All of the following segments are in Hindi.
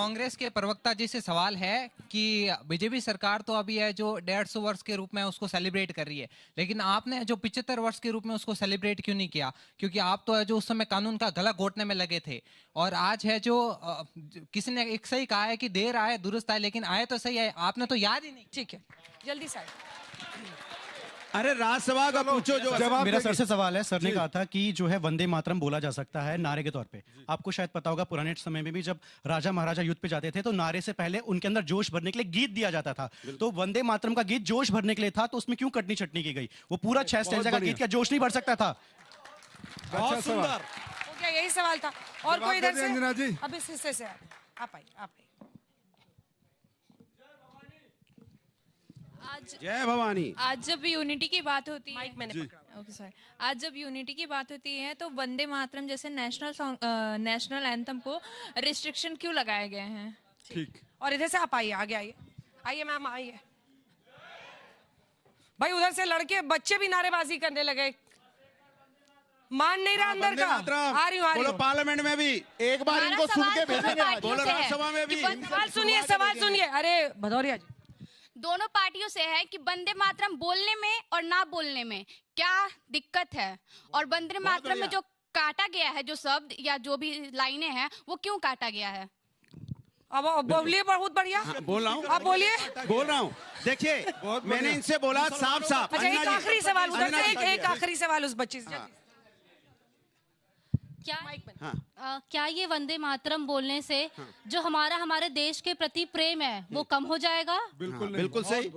कांग्रेस के प्रवक्ता जी से सवाल है कि बीजेपी सरकार तो अभी है जो 150 वर्ष के रूप में उसको सेलिब्रेट कर रही है, लेकिन आपने जो 75 वर्ष के रूप में उसको सेलिब्रेट क्यों नहीं किया? क्योंकि आप तो है जो उस समय कानून का गला घोटने में लगे थे, और आज है जो किसी ने एक सही कहा है कि देर आए दुरुस्त आए, लेकिन आए तो सही है, आपने तो याद ही नहीं। ठीक है, जल्दी से अरे राज्यसभा का पूछो जो जवाब। मेरा सर से सवाल है, सर ने कहा था कि जो है वंदे मातरम बोला जा सकता है नारे के तौर पे। आपको शायद पता होगा पुराने समय में भी जब राजा महाराजा युद्ध पे जाते थे तो नारे से पहले उनके अंदर जोश भरने के लिए गीत दिया जाता था। तो वंदे मातरम का गीत जोश भरने के लिए था, तो उसमें क्यों कटनी छटनी की गई? वो पूरा 6 स्टैंजा का गीत क्या जोश नहीं भर सकता था? बहुत सुंदर। हो गया, यही सवाल था। और कोई इधर से? अंजना जी, अब इस हिस्से से आप आइए, आप आइए। जय भवानी। आज जब यूनिटी की बात होती है, माइक मैंने पकड़ा। ओके सॉरी, आज जब यूनिटी की बात होती है तो वंदे मातरम जैसे नेशनल सॉन्ग, नेशनल एंथम को रिस्ट्रिक्शन क्यों लगाए गए हैं? ठीक। और इधर से आप आइए, आगे आइए, आइए मैम आइए। भाई उधर से लड़के बच्चे भी नारेबाजी करने लगे, मान नहीं रहा अंदर का। आ रही हूँ, बोलो पार्लियामेंट में भी एक बार इनको सुन के भेजेंगे, बोलो राज्यसभा में भी। सवाल सुनिए। अरे भदौरिया जी, दोनों पार्टियों से है कि वंदे मातरम बोलने में और ना बोलने में क्या दिक्कत है, और वंदे मातरम में जो काटा गया है, जो शब्द या जो भी लाइनें हैं, वो क्यों काटा गया है? अब बोलिए, बहुत बढ़िया। बोल रहा हूँ, आप बोलिए। बोल रहा हूँ। देखिए मैंने इनसे बोला साफ साफ। अच्छा, एक आखिरी सवाल उधर से, एक आखिरी सवाल उस बच्ची से। क्या ये वंदे मातरम बोलने से जो हमारे देश के प्रति प्रेम है वो कम हो जाएगा? बिल्कुल सही।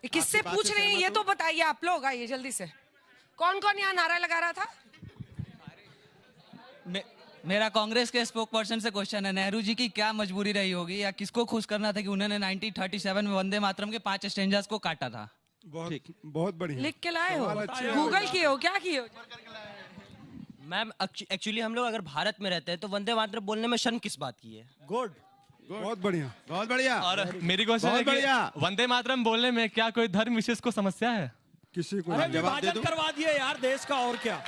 किससे पूछ रहे हैं ये तो बताइए आप लोग। आइए जल्दी से, कौन कौन यहाँ नारा लगा रहा था? मेरा कांग्रेस के स्पोक पर्सन से क्वेश्चन है, नेहरू जी की क्या मजबूरी रही होगी या किसको खुश करना था कि उन्होंने 1937 में वंदे मातरम के 5 स्टेंजास को काटा था? बहुत बढ़िया। लिख के लाए हो? गूगल किए हो? क्या किए हो? मैम एक्चुअली हम लोग अगर भारत में रहते हैं तो वंदे मातरम बोलने में शर्म किस बात की है? गुड, बहुत बढ़िया, बहुत बढ़िया। और मेरी क्वेश्चन है कि वंदे मातरम बोलने में क्या कोई धर्म विशेष को समस्या है? किसी को जवाब दे दो। करवा दिए यार देश का, और क्या?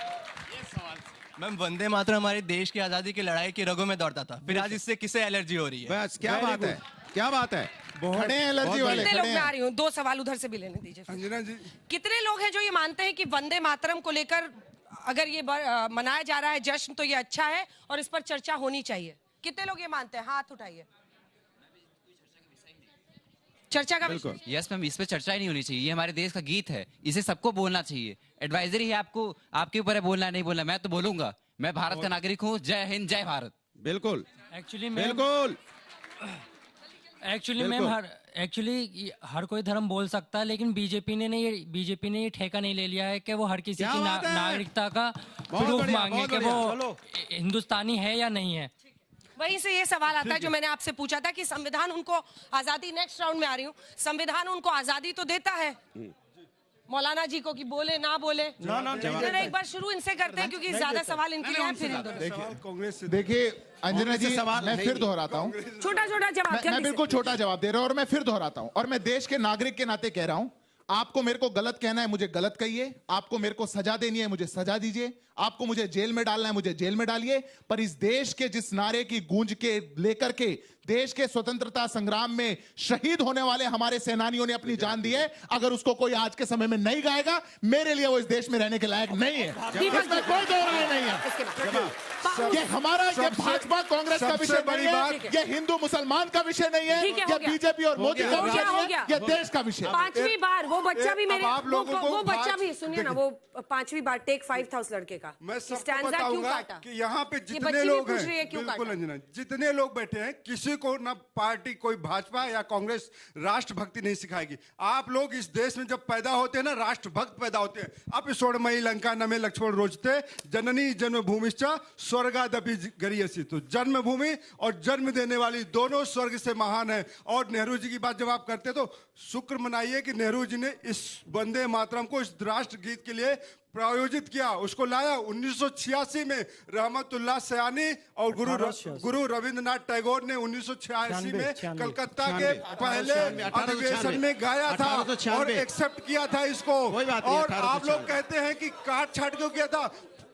मैम वंदे मातरम हमारे देश की आजादी की लड़ाई की रगों में दौड़ता था, फिर आज इससे किसे एलर्जी हो रही है? बस क्या बात है, क्या बात है। खड़े हैं एलर्जी वाले, कितने लोग? मैं आ रही हूँ, 2 सवाल उधर से भी लेने दीजिए। अंजना जी, कितने लोग हैं जो ये मानते हैं कि वंदे मातरम को लेकर अगर ये मनाया जा रहा है जश्न तो ये अच्छा है और इस पर चर्चा होनी चाहिए? कितने लोग ये मानते हैं? हाथ उठाइए। चर्चा का विषय? यस मैम, इस पे चर्चा ही नहीं होनी चाहिए। ये हमारे देश का गीत है, इसे सबको बोलना चाहिए। एडवाइजरी है आपको, आपके ऊपर है बोलना नहीं बोलना। मैं तो बोलूंगा, मैं भारत का नागरिक हूँ। जय हिंद, जय भारत। बिल्कुल एक्चुअली बिल्कुल। एक्चुअली हर कोई धर्म बोल सकता है, लेकिन बीजेपी ने ये ठेका नहीं ले लिया है कि वो हर किसी की नागरिकता का प्रूफ मांगे कि वो हिंदुस्तानी है या नहीं है। वहीं से ये सवाल आता है जो मैंने आपसे पूछा था कि संविधान उनको आजादी, नेक्स्ट राउंड में आ रही हूँ, संविधान उनको आजादी तो देता है मौलाना जी को कि बोले ना बोले। एक बार शुरू इनसे करते हैं क्योंकि ज्यादा सवाल इनके लिए हैं। फिर कांग्रेस से देखिए अंजना जी, मैं फिर दोहराता हूँ, छोटा छोटा जवाब। मैं बिल्कुल छोटा जवाब दे रहा हूँ और मैं फिर दोहराता हूँ, और मैं देश के नागरिक के नाते कह रहा हूँ, आपको मेरे को गलत कहना है, मुझे गलत कहिए। आपको मेरे को सजा देनी है, मुझे सजा दीजिए। आपको मुझे जेल में डालना है, मुझे जेल में डालिए। पर इस देश के जिस नारे की गूंज के लेकर के देश के स्वतंत्रता संग्राम में शहीद होने वाले हमारे सेनानियों ने अपनी जान दी है, अगर उसको कोई आज के समय में नहीं गाएगा, मेरे लिए वो इस देश में रहने के लायक नहीं है। इसमें कोई दो राय नहीं है। ये हमारा, ये भाजपा कांग्रेस का विषय नहीं है, ये हिंदू मुसलमान का विषय नहीं है, ये बीजेपी और मोदी का विषय नहीं है, ये देश का विषय। 5वीं बार वो बच्चा भी मेरे, वो बच्चा भी सुनिए ना, वो 5वीं बार टेक 5 था उस लड़के का। मैं सबको बताऊंगा कि यहाँ पे जितने लोग हैं, बिल्कुल अंजना, जितने लोग बैठे हैं, किसी को ना पार्टी कोई भाजपा या कांग्रेस राष्ट्रभक्ति नहीं सिखाएगी। आप लोग इस देश में जब पैदा होते हैं ना, राष्ट्रभक्त पैदा होते हैं। अब स्वर्णमयी लंका नमे लक्ष्मण रोचते जननी जन्मभूमिश्च स्वर्गादपि गरीयसी। तो जन्मभूमि और जन्म देने वाली दोनों स्वर्ग से महान है। और नेहरू जी की बात जब आप करते तो शुक्र मनाइए कि नेहरू जी ने इस वंदे मातरम को इस राष्ट्र गीत के लिए प्रायोजित किया, उसको लाया। 1986 में रहमतुल्लाह सयानी और गुरु रविंद्रनाथ टैगोर ने 1986 में कलकत्ता के पहले अधिवेशन में गाया था और एक्सेप्ट किया था इसको। और आप लोग कहते हैं कि काट छाट क्यों किया था?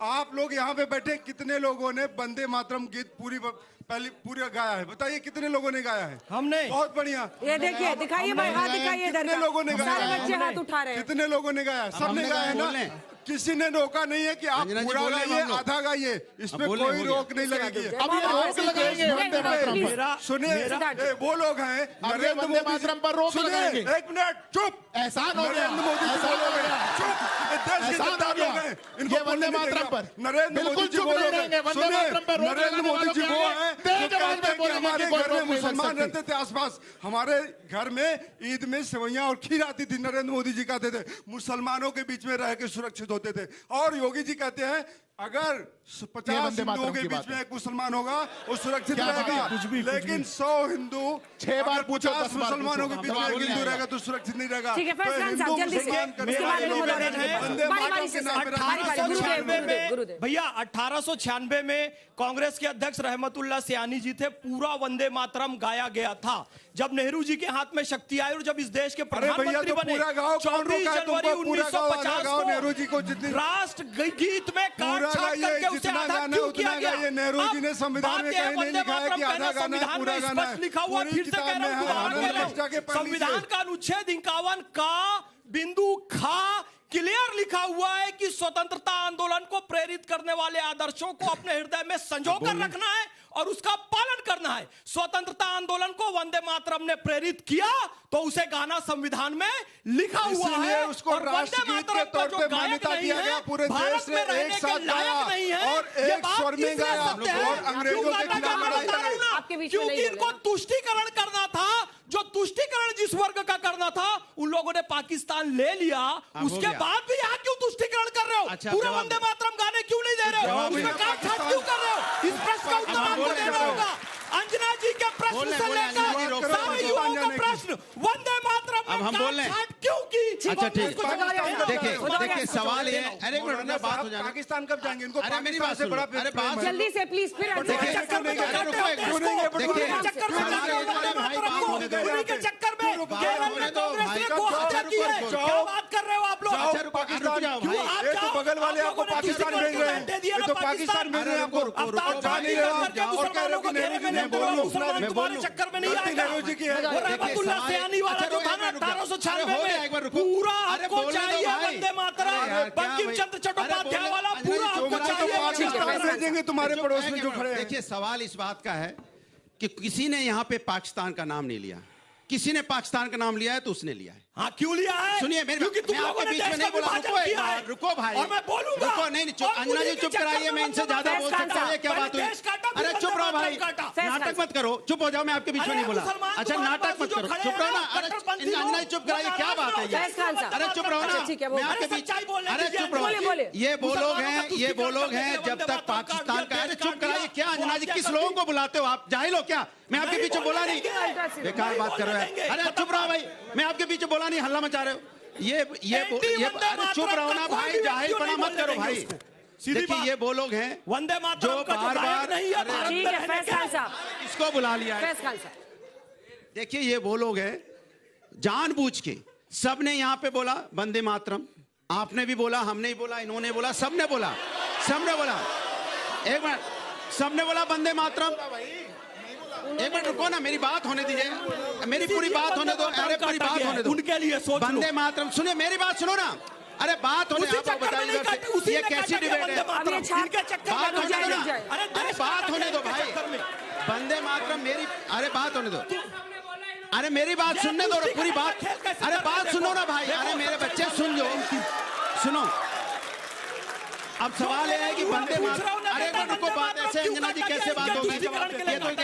आप लोग यहाँ पे बैठे कितने लोगों ने वंदे मातरम गीत पूरा गाया है? बताइए कितने लोगों ने गाया है? हमने। बहुत बढ़िया। ये देखिए, दिखाइए भाई, हाथ दिखाइए इधर। कितने लोगों ने गाया? सारे बच्चे हाथ उठा रहे हैं। कितने लोगों ने गाया? सबने गाया है ना? किसी ने रोका नहीं है कि आप पूरा गाइए, आधा गाइए, इसमें कोई रोक नहीं लगेगी। अब ये रोक लगाएंगे वंदे मातरम पर। सुनिए, वो लोग हैं नरेंद्र वंदे मातरम पर रोक लगाएंगे। एक मिनट चुप। एहसान हो गया, नरेंद्र मोदी जी बोलोगे चुप। देश के जनता लोग हैं, इनको वंदे मातरम पर नरेंद्र मोदी जी बोलोगे। सुनिए, नरेंद्र मोदी जी वो हैं हमारे घर में मुसलमान रहते थे आसपास। हमारे घर में ईद में सेवैयां और खीर आती थी, नरेंद्र मोदी जी कहते थे मुसलमानों के बीच में रह के सुरक्षित होते थे। और योगी जी कहते हैं अगर 50 हिंदुओं के बीच में एक मुसलमान होगा वो सुरक्षित रहेगा, लेकिन 100 हिंदू 6 बार पूछो, 50 मुसलमानों के बीच में एक हिंदू रहेगा तो सुरक्षित नहीं रहेगा। ठीक है, फैज खान साहब जल्दी से भैया 1896 में कांग्रेस के अध्यक्ष रहमतुल्लाह सियानी जी थे, पूरा वंदे मातरम गाया गया था। जब नेहरू जी के हाथ में शक्ति आई और जब इस देश के प्रधानमंत्री बने 24 जनवरी 1950 को राष्ट्र गीत में नेहरू जी ने संविधान में कहीं नहीं लिखा है कि आधा गाना है, पूरा गाना है। लिखा हुआ, फिर से कह रहा हूं, संविधान का अनुच्छेद 51 का बिंदु खा क्लियर लिखा हुआ है कि स्वतंत्रता आंदोलन को प्रेरित करने वाले आदर्शों को अपने हृदय में संजोकर रखना है और उसका पालन करना है। स्वतंत्रता आंदोलन को वंदे मातरम ने प्रेरित किया तो उसे गाना संविधान में लिखा हुआ है। उसको राष्ट्रगीत के तौर पे मान्यता दिया गया, पूरे देश में एक साथ गाया और एक स्वर में गाया और अंग्रेजों के खिलाफ लड़ाई लड़ी। क्योंकि इनको तुष्टीकरण करना था, जो तुष्टीकरण जिस वर्ग का करना था उन लोगों ने पाकिस्तान ले लिया। उसके बाद भी यहाँ क्यों तुष्टीकरण कर रहे हो? पूरे वंदे मातरम गाने क्यों नहीं दे रहे हो? उसमें काटछाट क्यों कर रहे हो? इस प्रश्न का उत्तर आपको देना होगा। अंजना जी के प्रश्न से लेकर सारे युवाओं का प्रश्न, वंदे मातरम अब हम बोल रहे हैं क्यों की? अच्छा ठीक, देखिए सवाल ये, अरे एक मिनट बात हो जाए। पाकिस्तान कब जाएंगे? इनको अरे मेरी बात से बड़ा, अरे बात जल्दी से प्लीज, फिर के चक्कर में केरल में कांग्रेस ने को हत्या की है। क्या बात कर रहे हो आप लोग? पाकिस्तान ये तो बगल वाले आपको पाकिस्तान भेज रहे हैं, ये तो पाकिस्तान भेज रहे हैं आपको। जा नहीं रहे और कह रहे हो कि नेहरू जी ने तुम्हारे चक्कर में नहीं आएगा। रहमतुल्लाह सियानी वाला जो था ना 1896 में, पूरा आपको चाहिए वंदे मातरम। बंकिम चंद्र चट्टोपाध्याय वाला पूरा आपको चाहिए। भेजेंगे तुम्हारे पड़ोस में जो खड़े हैं। देखिए सवाल इस बात का है कि किसी ने यहाँ पे पाकिस्तान का नाम नहीं लिया, किसी ने पाकिस्तान का नाम लिया है तो उसने लिया है। हाँ क्यों लिया है? सुनिए क्योंकि तुम लोगों ने बीच में नहीं बोला, रुको भाई, और मैं बोलूंगा, रुको, नहीं अंजना जी चुप कराइए, मैं इनसे ज्यादा बोल सकता हूँ, ये क्या बात हुई? अरे चुप रहो भाई, नाटक मत करो, चुप हो जाओ, मैं आपके बीच में नहीं बोला। अच्छा नाटक मत करो, चुप रहो ना। अरे अंजना जी चुप कराइए, क्या बात है? अरे चुप रहो ना, मैं आपके बीच, अरे चुप रहो। ये वो लोग हैं जब तक पाकिस्तान का, अरे चुप कराइए, क्या अंजना जी किस लोगों को बुलाते हो आप? जाहिल हो क्या? मैं आपके पीछे बोला नहीं, बेकार बात कर रहे हैं। अरे चुप रहो भाई, मैं आपके पीछे बोला नहीं, हल्ला मचा रहे हो। ये अरे चुप रहो ना भाई, जाहिल पना मत करो भाई। देखिए ये वो लोग हैं वंदे जो बार बार इसको बुला लिया है। देखिए ये वो लोग हैं जानबूझ के, सबने यहाँ पे बोला वंदे मातरम, आपने भी बोला, हमने भी बोला, इन्होंने बोला, सबने बोला, एक मिनट, सबने बोला वंदे मातरम। एक मिनट रुको ना, मेरी बात होने दीजिए, मेरी पूरी बात होने दो। अरे पूरी बात होने दो, उनके लिए सोच लो। वंदे मातरम, सुनिए मेरी बात सुनो ना। अरे बात होने, आप बताइए ये कैसी डिबेट है? बात होने दो ना, अरे बात होने दो भाई, वंदे मातरम मेरी, अरे बात होने दो, अरे मेरी बात सुनने दो, पूरी बात, अरे बात सुनो ना भाई, अरे मेरे बच्चे सुन लो, सुनो। अब सवाल ये है कि वंदे मातरम, अरे रुको, बात ऐसे अंजना जी कैसे बात होगी? ये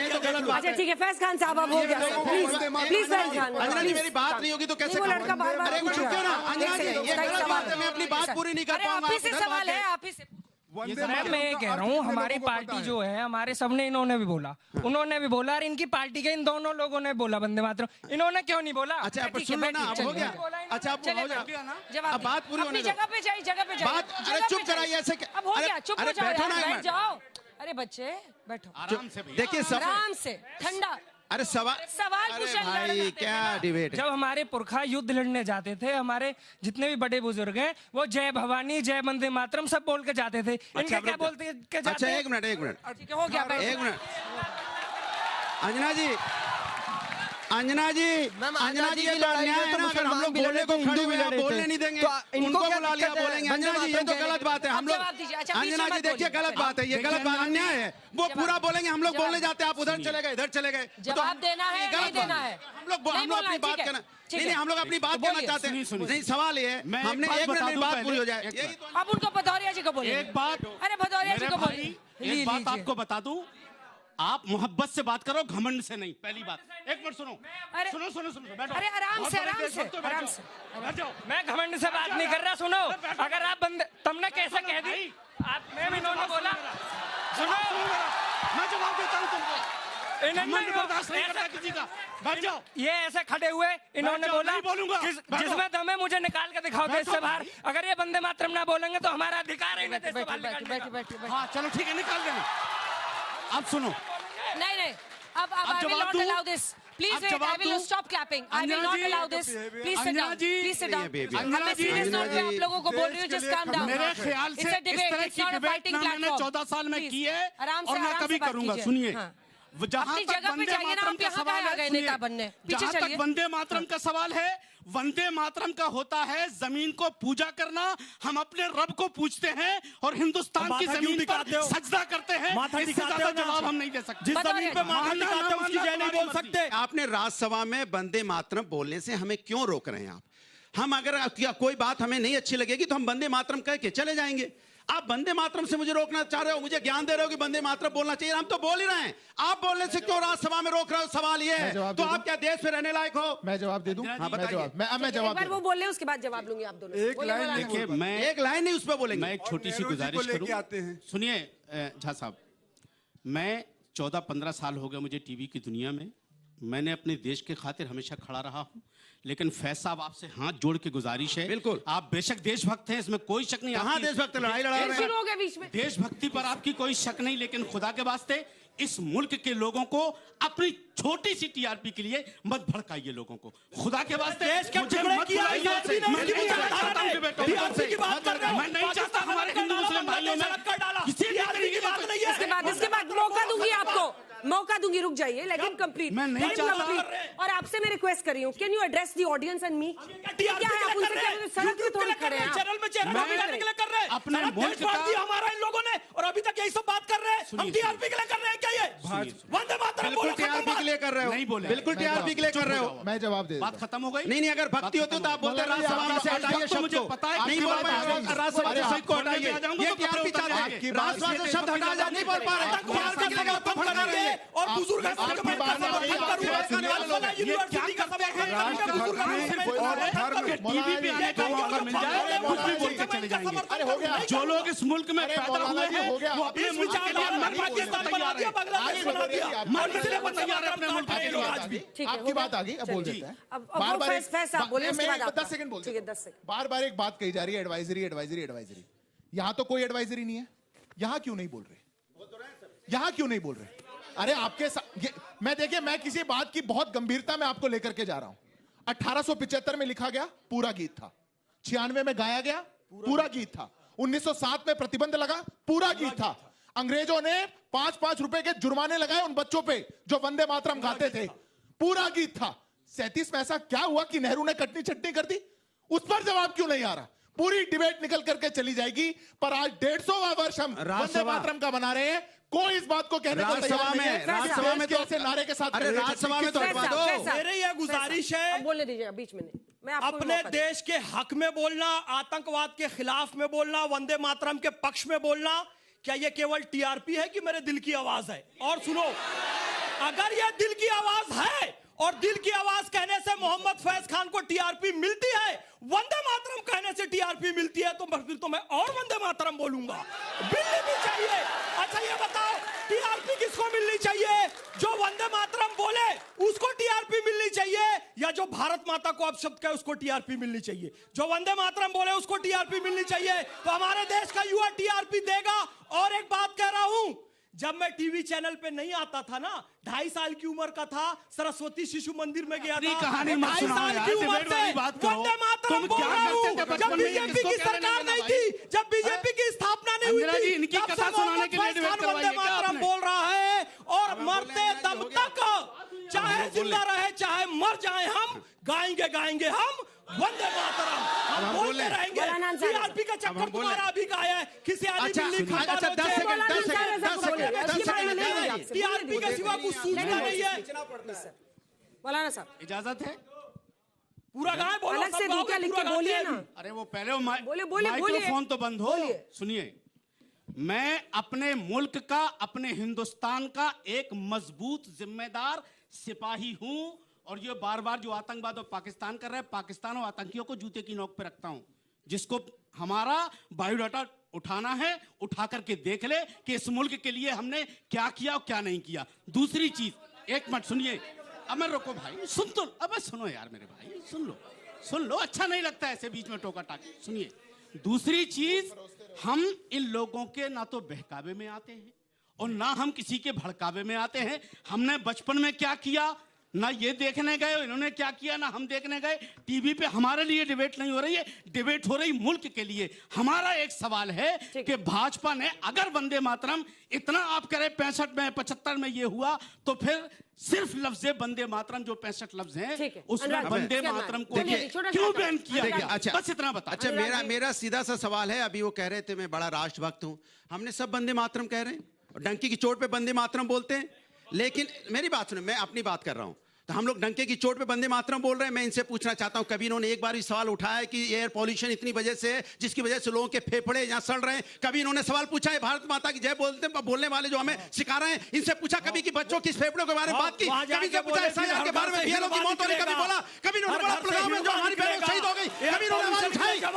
तो गलत बात है। ठीक है फैज खान साहब, अब हो गया, प्लीज फैज खान। अंजना जी मेरी बात नहीं होगी तो कैसे? अरे कुछ क्यों ना अंजना जी, ये गलत बात है, मैं अपनी बात पूरी नहीं कर पाऊंगा। आप ही से सवाल है, आप ही से। मैं ये कह रहा हूँ, हमारी पार्टी जो है, हमारे सबने, इन्होंने भी बोला, उन्होंने भी बोला, और इनकी पार्टी के इन दोनों लोगों ने बोला वंदे मातरम, इन्होंने क्यों नहीं बोला? अच्छा अब सुनो ना, अब हो गया। अच्छा अब हो गया ना, अब बात पूरी होने दो। जगह पे जाइए, बात, अरे चुप कराइए ऐसे। अब हो गया, चुप हो जाओ, बैठ जाओ। अरे बच्चे बैठो आराम से, देखिए आराम से, ठंडा अरे सवाल पूछे भाई क्या डिबेट? जब हमारे पुरखा युद्ध लड़ने जाते थे, हमारे जितने भी बड़े बुजुर्ग हैं वो जय भवानी, जय वंदे मातरम सब बोल के जाते थे। इनका क्या बोलते के जाते? अच्छा एक मिनट हो गया, एक मिनट। अंजना जी की बात न्याय है ना? अगर हम लोग बोलने को खड़े हुए हैं, बोलने नहीं देंगे, उनको बुला लिया बोलेंगे। अंजना जी ये तो गलत बात है। हम लोग अंजना जी देखिए गलत बात है, ये गलत बात, अन्याय है। वो पूरा बोलेंगे, हम लोग बोलने जाते हैं, आप उधर चले गए, इधर चले गए। जवाब देना है, नहीं देना है? हम लोग अपनी बात करना नहीं, हम लोग अपनी बात कहना चाहते हैं। नहीं सवाल ये है, हमने एक मिनट बात पूरी हो जाए। अब उनको भदौरिया जी को बोलिए। एक बात, अरे भदौरिया जी को बोलिए। एक बात आपको बता दूं, आप मोहब्बत से बात करो, घमंड से नहीं। पहली बात, एक मिनट सुनो, सुनो बैठो। अरे आराम से बैठ जाओ। मैं घमंड से बात नहीं कर रहा। सुनो, अगर आप बंदे, तुमने कैसे कह दी? आप मैं भी इन्होंने बोला, सुनो मैं जवाब देता हूँ तुमको। इन्होंने बर्दाश्त नहीं करता किसी का। बैठ जाओ। ये ऐसे खड़े हुए, इन्होंने बोला नहीं बोलूंगा। जिसमें दम है मुझे निकाल के दिखाओ देश से बाहर। अगर ये वंदे मातरम ना बोलेंगे तो हमारा अधिकार है इन्हें देश से बाहर निकालने का। हाँ चलो ठीक है, निकाल देना। अब सुनो, नहीं, अब I will not allow this. Please wait, I will stop clapping. I will not allow this. Please sit down. Please sit down. मैं सीरियस नोट पे आप लोगों को बोल रही हूँ, just calm down. मेरे ख्याल से इस तरह की डिबेट ना मैंने 14 साल में की है और ना कभी करूंगा। सुनिए, जहाँ तक वंदे मातरम का सवाल है, जहाँ तक वंदे मातरम का सवाल है, वंदे मातरम का होता है जमीन को पूजा करना। हम अपने रब को पूछते हैं और हिंदुस्तान की जमीन पर सजदा करते हैं। इससे ज्यादा जवाब हम नहीं दे सकते। जिस जमीन पे माथा टिकाते हैं उसकी जय नहीं बोल सकते। आपने राज्यसभा में वंदे मातरम बोलने से हमें क्यों रोक रहे हैं आप? हम अगर कोई बात हमें नहीं अच्छी लगेगी तो हम वंदे मातरम कह के चले जाएंगे। आप वंदे मातरम से मुझे रोकना चाह रहे हो, मुझे ज्ञान दे रहे हो कि वंदे मातरम बोलना चाहिए। हम तो बोल ही रहे हैं, आप बोलने से क्यों राज्यसभा में रोक रहे हो? सवाल ये है, तो आप क्या देश में रहने लायक हो? मैं जवाब दे दूं? हाँ बताइए। मैं जवाब वो बोल रहे उसके बाद जवाब लूंगी आप दोनों। एक लाइन देखिए, मैं एक लाइन नहीं उस पर बोलेंगे। मैं एक छोटी सी गुजारिश करूं। सुनिए झा साहब, मैं 14-15 साल हो गए मुझे टीवी की दुनिया में। मैंने अपने देश के खातिर हमेशा खड़ा रहा हूं, लेकिन फैज साहब आपसे हाथ जोड़ के गुजारिश है, बिल्कुल आप बेशक देशभक्त हैं, इसमें कोई शक नहीं। कहां देशभक्त? लड़ाई लड़ा रहे हैं। देशभक्ति पर आपकी कोई शक नहीं, लेकिन खुदा के वास्ते इस मुल्क के लोगों को अपनी छोटी सी टीआरपी के लिए मत भड़काइए लोगों को। खुदा के वास्ते मैं नहीं चाहता हमारे हिंदू मुस्लिम भाइयों में किसी इसके बाद मौका दूंगी आपको, मौका दूंगी, रुक जाइए, लेकिन कंप्लीट मैं नहीं चाहता। और आपसे मैं रिक्वेस्ट कर रही हूँ, can you address the audience and me? क्या है आप उनसे सड़क पे थोड़ी खड़े हैं, चैनल में कर रहे हैं अपने मुल्क का हमारा इन लोगों ने, और अभी तक यही सब बात कर रहे हैं। हम टीआरपी के लिए कर रहे हैं क्या? ये वंदे मातरम बिल्कुल टीआरपी के लिए कर रहे हो, नहीं बोले, बिल्कुल टीआरपी के लिए कर रहे हो। मैं जवाब दे, बात खत्म हो गई। नहीं, अगर भक्ति होती तो आप बोलते राज्यसभा में से हटाइए शब्द। मुझे पता है नहीं बोल पाए, राज्यसभा से शब्द को हटाइए। ये टीआरपी चाहते हैं, राज्यसभा से शब्द हटा जा, नहीं बोल पा रहे। टीआरपी के लिए आप भड़का रहे हैं और बुजुर्ग जो लोग इस मुल्क में पैदा हुए हैं वो अपने मुल्क के लिए आपकी बात आ गई, अब बोल देते हैं। बार बार एक बात कही जा रही है, एडवाइजरी एडवाइजरी एडवाइजरी। यहां तो कोई एडवाइजरी नहीं है। यहां क्यों नहीं बोल रहे? यहां क्यों नहीं बोल रहे? अरे आपके मैं देखिए, मैं किसी बात की बहुत गंभीरता में आपको लेकर के जा रहा हूं। 1875 में लिखा गया, पूरा गीत था। 96 में गाया गया, पूरा गीत था। 1907 में प्रतिबंध लगा, पूरा गीत था। अंग्रेजों ने 5-5 रुपए के जुर्माने लगाए उन बच्चों पे जो वंदे मातरम गाते थे, पूरा गीत था। 37 में ऐसा क्या हुआ कि नेहरू ने कटनी चटनी कर दी? उस पर जवाब क्यों नहीं आ रहा? पूरी डिबेट निकल करके चली जाएगी, पर आज 150वां वर्ष हम वंदे मातरम का मना रहे हैं। कोई इस बात को कहने को तैयार नहीं है। राज्यसभा में तो ऐसे नारे के साथ, अरे राज्यसभा में तो हटवा दो। मेरे ये गुजारिश है, बोलने दीजिए बीच में नहीं, मैं अपने देश के हक में बोलना, आतंकवाद के खिलाफ में बोलना, वंदे मातरम के पक्ष में बोलना, क्या ये केवल टीआरपी है कि मेरे दिल की आवाज है? और सुनो, अगर ये दिल की आवाज है और दिल की आवाज कहने से मोहम्मद फैज खान को टीआरपी मिलती है, वंदे मातरम कहने से टीआरपी मिलती है, तो फिर तो मैं और वंदे मातरम बोलूंगा। मिलनी भी चाहिए। अच्छा ये बताओ, टीआरपी किसको मिलनी चाहिए? जो वंदे मातरम बोले उसको टीआरपी मिलनी चाहिए, या जो भारत माता को अपशब्द कहे उसको टीआरपी मिलनी चाहिए? जो वंदे मातरम बोले उसको टीआरपी मिलनी चाहिए। तो हमारे देश का युवा टीआरपी देगा। और एक बात कह रहा हूं, जब मैं टीवी चैनल पे नहीं आता था ना, 2.5 साल की उम्र का था, सरस्वती शिशु मंदिर में गया था। कहानी मत 2.5 सुनाओ साल यार, की उम्र डिबेट वाली बात करो। वंदे मातरम तुम बोल क्या रहा हूं। करते थे जब बचपन में? बीजेपी किसको की कहने सरकार देना नहीं भाई? थी, जब बीजेपी की स्थापना नहीं हुई अंजना जी, थी, इनकी तब कथा से सुनाने के लिए मोहम्मद डिबेट फैज खान करवाई वंदे है क्या मातरम आपने? बोल रहा है, और मरते दम तक, चाहे जिंदा रहे चाहे मर जाए, हम गाएंगे हम वंदे मातरम, हम बोलते रहेंगे। टीआरपी का चक्कर तुम्हारा अभी का है, किसी आदमी टीआरपी के सिवा कुछ सूझता नहीं है। मौलाना साहब, इजाजत है? पूरा गाय बोलो, अलग से दूसरा लिख के बोलिए ना। अरे वो पहले बोलिए माइक्रोफोन तो बंद हो। सुनिए, मैं अपने मुल्क का, अपने हिंदुस्तान का एक मजबूत जिम्मेदार सिपाही हूं, और ये बार बार जो आतंकवाद और पाकिस्तान कर रहा है, पाकिस्तान और आतंकियों को जूते की नोक पे रखता हूं। जिसको हमारा बायोडाटा उठाना है, उठा करके देख ले कि इस मुल्क के लिए हमने क्या किया और क्या नहीं किया। दूसरी चीज, एक मिनट सुनिए, अब रोको भाई, सुन तो, अब सुनो यार मेरे भाई, सुन लो, अच्छा नहीं लगता ऐसे बीच में टोका टाकी। सुनिए, दूसरी चीज, हम इन लोगों के ना तो बहकावे में आते हैं और ना हम किसी के भड़कावे में आते हैं। हमने बचपन में क्या किया ना ये देखने गए, इन्होंने क्या किया ना हम देखने गए। टीवी पे हमारे लिए डिबेट नहीं हो रही है, डिबेट हो रही मुल्क के लिए। हमारा एक सवाल है कि भाजपा ने अगर वंदे मातरम इतना आप करें 65 में 75 में ये हुआ, तो फिर सिर्फ लफ्ज़े वंदे मातरम जो 65 लफ्ज हैं, उसमें वंदे मातरम को क्यों बैन किया गया? अच्छा, बस इतना बता। अच्छा, मेरा सीधा सा सवाल है, अभी वो कह रहे थे मैं बड़ा राष्ट्रभक्त हूं, हमने सब वंदे मातरम कह रहे हैं, डंकी की चोट पे वंदे मातरम बोलते हैं, लेकिन मेरी बात सुनो, मैं अपनी बात कर रहा हूं। तो हम लोग डंके की चोट पे वंदे मातरम बोल रहे हैं। मैं इनसे पूछना चाहता हूं, कभी इन्होंने एक बार भी सवाल उठाया कि एयर पॉल्यूशन इतनी वजह से है जिसकी वजह से लोगों के फेफड़े यहां सड़ रहे हैं? कभी इन्होंने सवाल पूछा है भारत माता की जय बोलने वाले जो हमें सिखा रहे हैं, इनसे पूछा कभी कि बच्चों की फेफड़ों के बारे में बात की? कभी इनसे पूछा एसआईआर के बारे में, बीएलओ की मौत हो रही, कभी बोला? कभी इन्होंने बड़ा प्रोग्राम है जो हमारी बहनें शहीद हो गई, कभी इन्होंने आवाज उठाई?